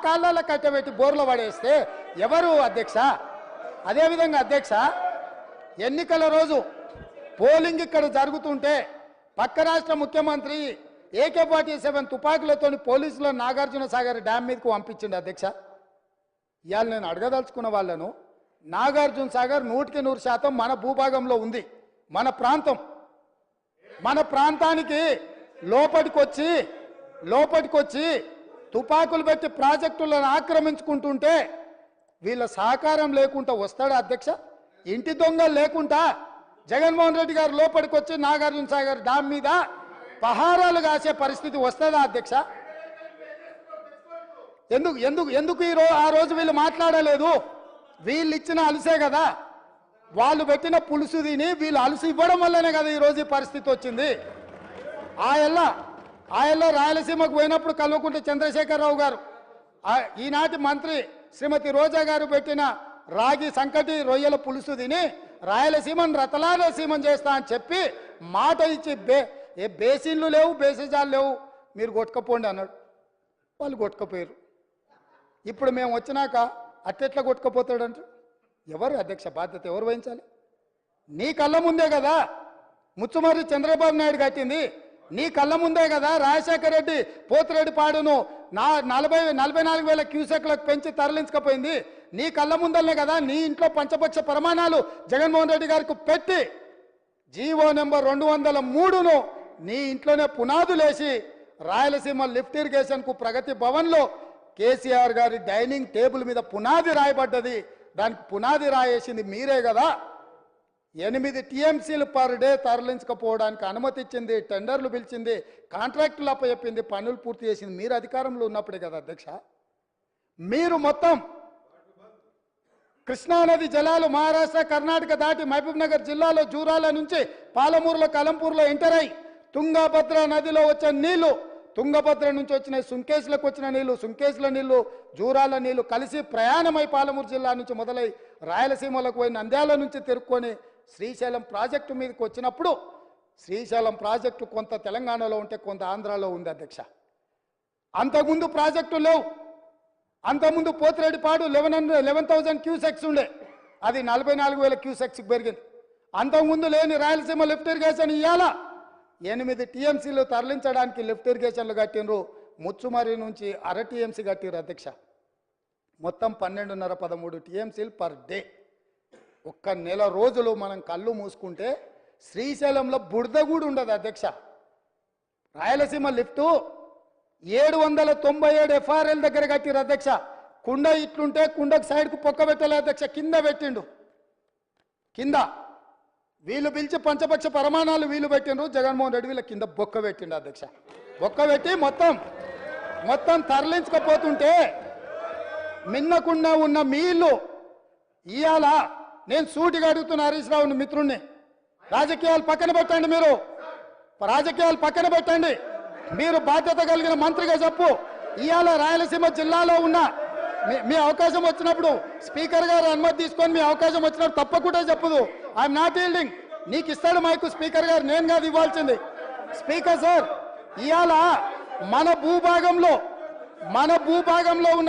కాళ్ళలో కట్టబెట్టి బోర్లో పడేస్తే ఎవరు అధ్యక్ష? అదేవిధంగా అధ్యక్ష, ఎన్నికల రోజు పోలింగ్ ఇక్కడ జరుగుతుంటే పక్క రాష్ట్ర ముఖ్యమంత్రి AK-47 తుపాకులతో పోలీసులను నాగార్జున సాగర్ డ్యామ్ మీదకు పంపించిండు అధ్యక్ష. ఇవాళ నేను అడగదలుచుకున్న వాళ్ళను, నాగార్జున సాగర్ 100% మన భూభాగంలో ఉంది, మన ప్రాంతం. మన ప్రాంతానికి లోపటికొచ్చి తుపాకులు పెట్టి ప్రాజెక్టులను ఆక్రమించుకుంటుంటే వీళ్ళ సహకారం లేకుండా వస్తాడా అధ్యక్ష? ఇంటి దొంగలు లేకుండా జగన్మోహన్ రెడ్డి గారు లోపలికి వచ్చి నాగార్జున సాగర్ డ్యామ్ మీద పహారాలు కాసే పరిస్థితి వస్తుందా అధ్యక్ష? ఎందుకు ఆ రోజు వీళ్ళు మాట్లాడలేదు? వీళ్ళు ఇచ్చిన అలుసే కదా, వాళ్ళు పెట్టిన పులుసు తిని వీళ్ళు అలుసు ఇవ్వడం వల్లనే కదా ఈరోజు ఈ పరిస్థితి వచ్చింది. ఆయల్లో రాయలసీమకు పోయినప్పుడు కల్వకుంట్ల చంద్రశేఖరరావు గారు, ఈనాటి మంత్రి శ్రీమతి రోజా గారు పెట్టిన రాగి సంకటి రొయ్యల పులుసు తిని రాయలసీమను రతలాలసీమం చేస్తా అని చెప్పి మాట ఇచ్చి బేసిన్లు లేవు, బేసిజాలు లేవు, మీరు కొట్టుకపోండి అన్నాడు. వాళ్ళు కొట్టుకపోయారు. ఇప్పుడు మేము వచ్చినాక అట్టెట్లా కొట్టుకపోతాడంట? ఎవరు అధ్యక్ష బాధ్యత ఎవరు వహించాలి? నీ కళ్ళ ముందే కదా ముచ్చుమర్రి చంద్రబాబు నాయుడు కట్టింది, నీ కళ్ళ ముందే కదా రాజశేఖర రెడ్డి పోతిరెడ్డి పాడును 44,000 క్యూసెక్లకు పెంచి తరలించకపోయింది, నీ కళ్ళ ముందలనే కదా నీ ఇంట్లో పంచపక్ష ప్రమాణాలు జగన్మోహన్ రెడ్డి గారికి పెట్టి జీవో నెంబర్ 203ను నీ ఇంట్లోనే పునాదులేసి రాయలసీమ లిఫ్ట్ ఇరిగేషన్కు ప్రగతి భవన్లో కేసీఆర్ గారి డైనింగ్ టేబుల్ మీద పునాది రాయబడ్డది. దానికి పునాది రాయేసింది మీరే కదా. 8 TMCలు పర్ డే తరలించకపోవడానికి అనుమతి ఇచ్చింది, టెండర్లు పిలిచింది, కాంట్రాక్టులు అప్పచెప్పింది, పనులు పూర్తి చేసింది మీరు అధికారంలో ఉన్నప్పుడే కదా అధ్యక్ష. మీరు మొత్తం కృష్ణానది జలాలు మహారాష్ట్ర కర్ణాటక దాటి మహబూబ్ నగర్ జిల్లాలో జూరాల నుంచి పాలమూరులో కలంపూర్లో ఎంటర్ అయి తుంగభద్ర నదిలో వచ్చే నీళ్లు, తుంగభద్ర నుంచి వచ్చిన సుంకేశ్లకు వచ్చిన నీళ్లు, సుంకేశ్ల నీళ్లు జూరాల నీళ్లు కలిసి ప్రయాణమై పాలమూరు జిల్లా నుంచి మొదలై రాయలసీమలకు పోయి నంద్యాల నుంచి తిరుక్కొని శ్రీశైలం ప్రాజెక్టు మీదకి వచ్చినప్పుడు శ్రీశైలం ప్రాజెక్టు కొంత తెలంగాణలో ఉంటే కొంత ఆంధ్రాలో ఉంది అధ్యక్ష. అంతకుముందు ప్రాజెక్టు లేవు. అంతకుముందు పోతిరెడ్డిపాడు 11,000 క్యూసెక్స్ ఉండే, అది 44,000 క్యూసెక్స్కి పెరిగింది. అంతకుముందు లేని రాయలసీమ లిఫ్ట్ ఇరిగేషన్ ఇవాళ 8 TMCలు తరలించడానికి లిఫ్ట్ ఇరిగేషన్లు కట్టినరు. ముచ్చుమర్రి నుంచి 1/2 TMC కట్టిరు అధ్యక్ష. మొత్తం 12.5-13 TMCలు పర్ డే. ఒక్క నెల రోజులు మనం కళ్ళు మూసుకుంటే శ్రీశైలంలో బురద కూడా ఉండదు అధ్యక్ష. రాయలసీమ లిఫ్టు 797 FRL దగ్గర కట్టిరు అధ్యక్ష. కుండ ఇట్లుంటే కుండకు సైడ్కు పొక్క పెట్టలే అధ్యక్ష, కింద పెట్టిండు. కింద వీళ్ళు పిలిచి పంచపక్ష ప్రమాణాలు వీళ్ళు పెట్టిండ్రు, జగన్మోహన్ రెడ్డి వీళ్ళ కింద బొక్క పెట్టిండు అధ్యక్ష. బొక్క పెట్టి మొత్తం తరలించకపోతుంటే మిన్నకుండా ఉన్న మీళ్ళు ఇవాళ నేను సూటిగా అడుగుతున్న హరీష్ రావుని మిత్రుణ్ణి, రాజకీయాలు పక్కన పెట్టండి, మీరు రాజకీయాలు పక్కన పెట్టండి, మీరు బాధ్యత కలిగిన మంత్రిగా చెప్పు. ఇవాళ రాయలసీమ జిల్లాలో ఉన్న మీ అవకాశం వచ్చినప్పుడు స్పీకర్ గారు అనుమతి తీసుకొని మీ అవకాశం వచ్చినప్పుడు తప్పకుండా చెప్పదు. I'm not yielding. నీకు ఇస్తాడు మైకు స్పీకర్ గారు, నేను కాదు ఇవ్వాల్సింది. స్పీకర్ సార్, ఇవాళ మన భూభాగంలో ఉన్న